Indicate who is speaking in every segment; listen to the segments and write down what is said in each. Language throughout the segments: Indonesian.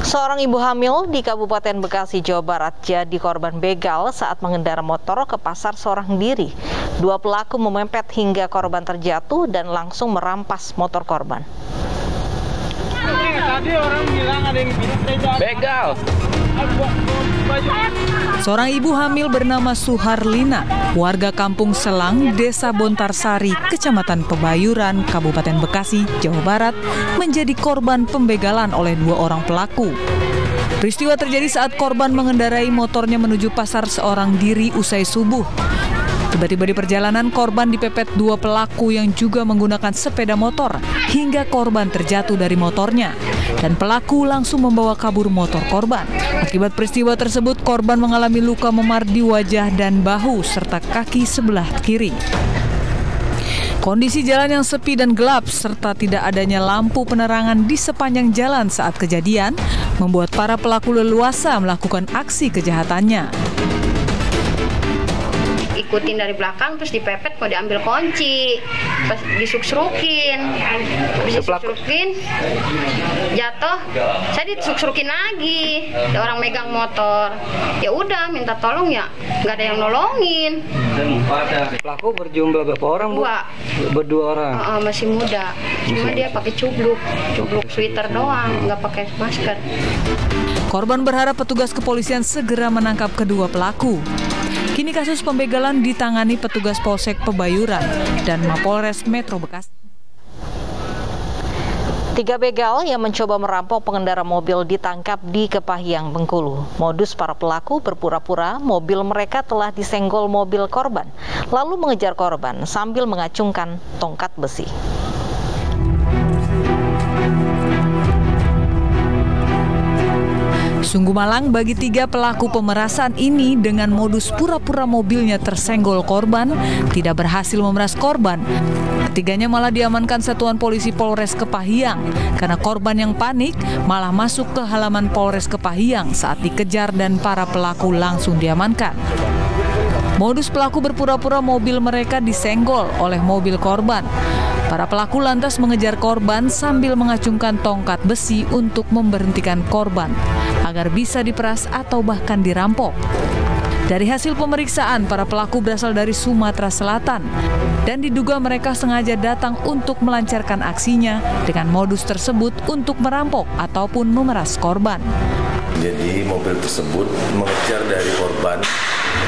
Speaker 1: Seorang ibu hamil di Kabupaten Bekasi, Jawa Barat jadi korban begal saat mengendara motor ke pasar seorang diri. Dua pelaku memepet hingga korban terjatuh dan langsung merampas motor korban.
Speaker 2: Tadi orang bilang ada yang begal.
Speaker 3: Seorang ibu hamil bernama Suharlina, warga Kampung Selang, Desa Bontarsari, Kecamatan Pebayuran, Kabupaten Bekasi, Jawa Barat, menjadi korban pembegalan oleh dua orang pelaku. Peristiwa terjadi saat korban mengendarai motornya menuju pasar seorang diri usai subuh. Tiba-tiba di perjalanan, korban dipepet dua pelaku yang juga menggunakan sepeda motor hingga korban terjatuh dari motornya. Dan pelaku langsung membawa kabur motor korban. Akibat peristiwa tersebut, korban mengalami luka memar di wajah dan bahu serta kaki sebelah kiri. Kondisi jalan yang sepi dan gelap serta tidak adanya lampu penerangan di sepanjang jalan saat kejadian membuat para pelaku leluasa melakukan aksi kejahatannya.
Speaker 4: Ikutin dari belakang terus dipepet, kok diambil kunci, pas disuk-surukin, jatuh, saya disuk-surukin lagi, ada orang megang motor, ya udah minta tolong ya, nggak ada yang nolongin.
Speaker 2: Pelaku berjumlah berapa orang, Bu? Berdua orang.
Speaker 4: Masih muda, cuma dia pakai cubluk sweater doang, nggak pakai masker.
Speaker 3: Korban berharap petugas kepolisian segera menangkap kedua pelaku. Kini kasus pembegalan ditangani petugas Polsek Pebayuran dan Mapolres Metro Bekasi.
Speaker 1: 3 begal yang mencoba merampok pengendara mobil ditangkap di Kepahyang, Bengkulu. Modus para pelaku berpura-pura mobil mereka telah disenggol mobil korban, lalu mengejar korban sambil mengacungkan tongkat besi.
Speaker 3: Sungguh malang bagi 3 pelaku pemerasan ini dengan modus pura-pura mobilnya tersenggol korban, tidak berhasil memeras korban. Ketiganya malah diamankan Satuan Polisi Polres Kepahyang karena korban yang panik malah masuk ke halaman Polres Kepahyang saat dikejar dan para pelaku langsung diamankan. Modus pelaku berpura-pura mobil mereka disenggol oleh mobil korban. Para pelaku lantas mengejar korban sambil mengacungkan tongkat besi untuk memberhentikan korban agar bisa diperas atau bahkan dirampok. Dari hasil pemeriksaan, para pelaku berasal dari Sumatera Selatan dan diduga mereka sengaja datang untuk melancarkan aksinya dengan modus tersebut untuk merampok ataupun memeras korban.
Speaker 5: Jadi mobil tersebut mengejar dari korban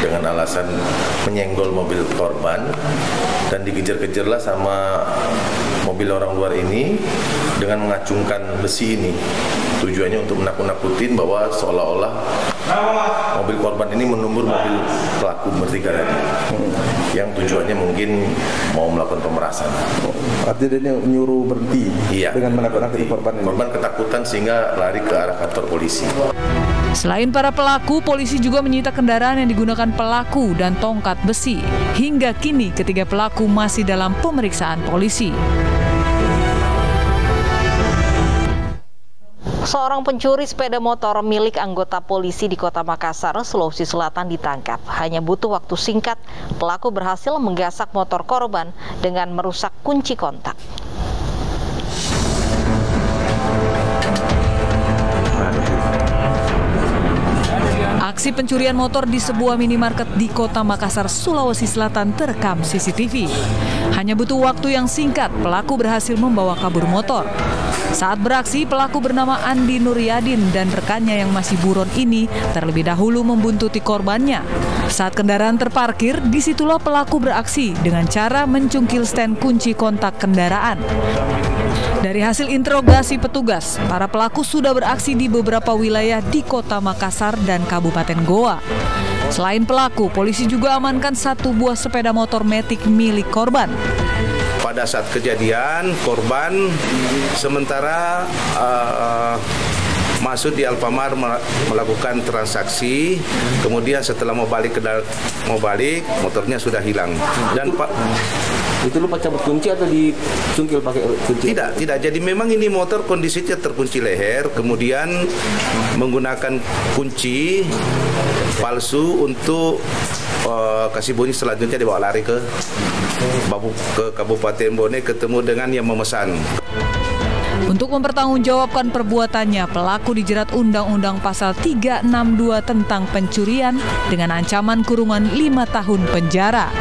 Speaker 5: dengan alasan menyenggol mobil korban dan dikejar-kejarlah sama mobil orang luar ini dengan mengacungkan besi ini. Tujuannya untuk menakut-nakutin bahwa seolah-olah mobil korban ini menumbur mobil pelaku bertiga tadi. Yang tujuannya mungkin mau melakukan pemerasan.
Speaker 6: Artinya dia nyuruh berhenti dengan menakut-nakuti korban ini. Korban
Speaker 5: ketakutan sehingga lari ke arah kantor polisi.
Speaker 3: Selain para pelaku, polisi juga menyita kendaraan yang digunakan pelaku dan tongkat besi. Hingga kini ketiga pelaku masih dalam pemeriksaan polisi.
Speaker 1: Seorang pencuri sepeda motor milik anggota polisi di Kota Makassar, Sulawesi Selatan ditangkap. Hanya butuh waktu singkat, pelaku berhasil menggasak motor korban dengan merusak kunci kontak.
Speaker 3: Aksi pencurian motor di sebuah minimarket di Kota Makassar, Sulawesi Selatan terekam CCTV. Hanya butuh waktu yang singkat, pelaku berhasil membawa kabur motor. Saat beraksi, pelaku bernama Andi Nuryadin dan rekannya yang masih buron ini terlebih dahulu membuntuti korbannya. Saat kendaraan terparkir, disitulah pelaku beraksi dengan cara mencungkil stand kunci kontak kendaraan. Dari hasil interogasi petugas, para pelaku sudah beraksi di beberapa wilayah di Kota Makassar dan Kabupaten Goa. Selain pelaku, polisi juga amankan 1 buah sepeda motor Matic milik korban.
Speaker 7: Pada saat kejadian, korban sementara masuk di Alfamart melakukan transaksi, kemudian setelah mau balik motornya sudah hilang. Dan Pak,
Speaker 2: itu lupa cabut kunci atau dicungkil pakai kunci?
Speaker 7: Tidak. Jadi memang ini motor kondisinya terkunci leher, kemudian menggunakan kunci palsu untuk kasih bunyi, selanjutnya dibawa lari ke Kabupaten Bone, ketemu dengan yang memesan.
Speaker 3: Untuk mempertanggungjawabkan perbuatannya, pelaku dijerat Undang-Undang Pasal 362 tentang pencurian dengan ancaman kurungan 5 tahun penjara.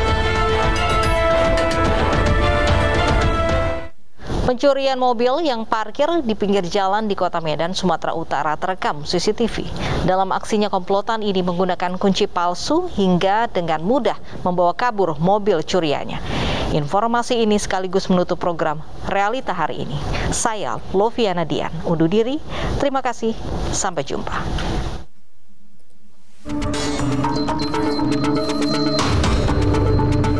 Speaker 1: Pencurian mobil yang parkir di pinggir jalan di Kota Medan, Sumatera Utara terekam CCTV. Dalam aksinya, komplotan ini menggunakan kunci palsu hingga dengan mudah membawa kabur mobil curiannya. Informasi ini sekaligus menutup program Realita hari ini. Saya Loviana Dian, undur diri. Terima kasih, sampai jumpa.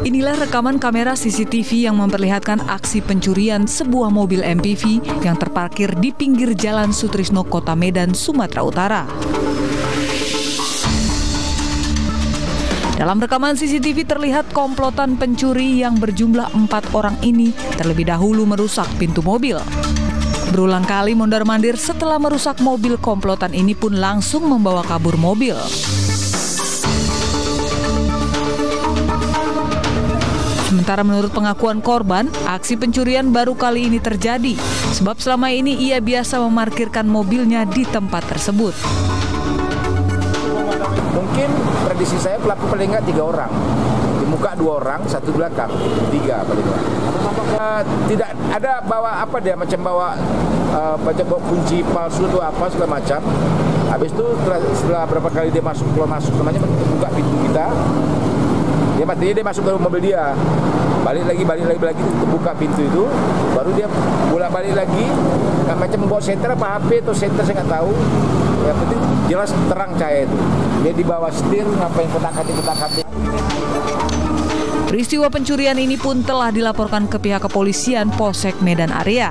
Speaker 3: Inilah rekaman kamera CCTV yang memperlihatkan aksi pencurian sebuah mobil MPV yang terparkir di pinggir Jalan Sutrisno, Kota Medan, Sumatera Utara. Dalam rekaman CCTV terlihat komplotan pencuri yang berjumlah 4 orang ini terlebih dahulu merusak pintu mobil. Berulang kali mondar-mandir setelah merusak mobil, komplotan ini pun langsung membawa kabur mobil. Sementara menurut pengakuan korban, aksi pencurian baru kali ini terjadi, sebab selama ini ia biasa memarkirkan mobilnya di tempat tersebut.
Speaker 8: Mungkin prediksi saya pelaku paling nggak 3 orang. Di muka 2 orang, 1 di belakang, 3 paling nggak. Tidak ada bawa apa dia, macam bawa kunci palsu atau apa segala macam. Habis itu setelah berapa kali dia keluar masuk, namanya buka pintu kita. Dia masuk ke mobil dia, balik lagi buka pintu itu, baru dia bolak-balik lagi, macam membawa senter apa HP atau senter saya nggak tahu. Yang penting jelas terang cahaya itu. Dia di bawah setir, ngapain kotak-katik.
Speaker 3: Peristiwa pencurian ini pun telah dilaporkan ke pihak kepolisian Polsek Medan Area.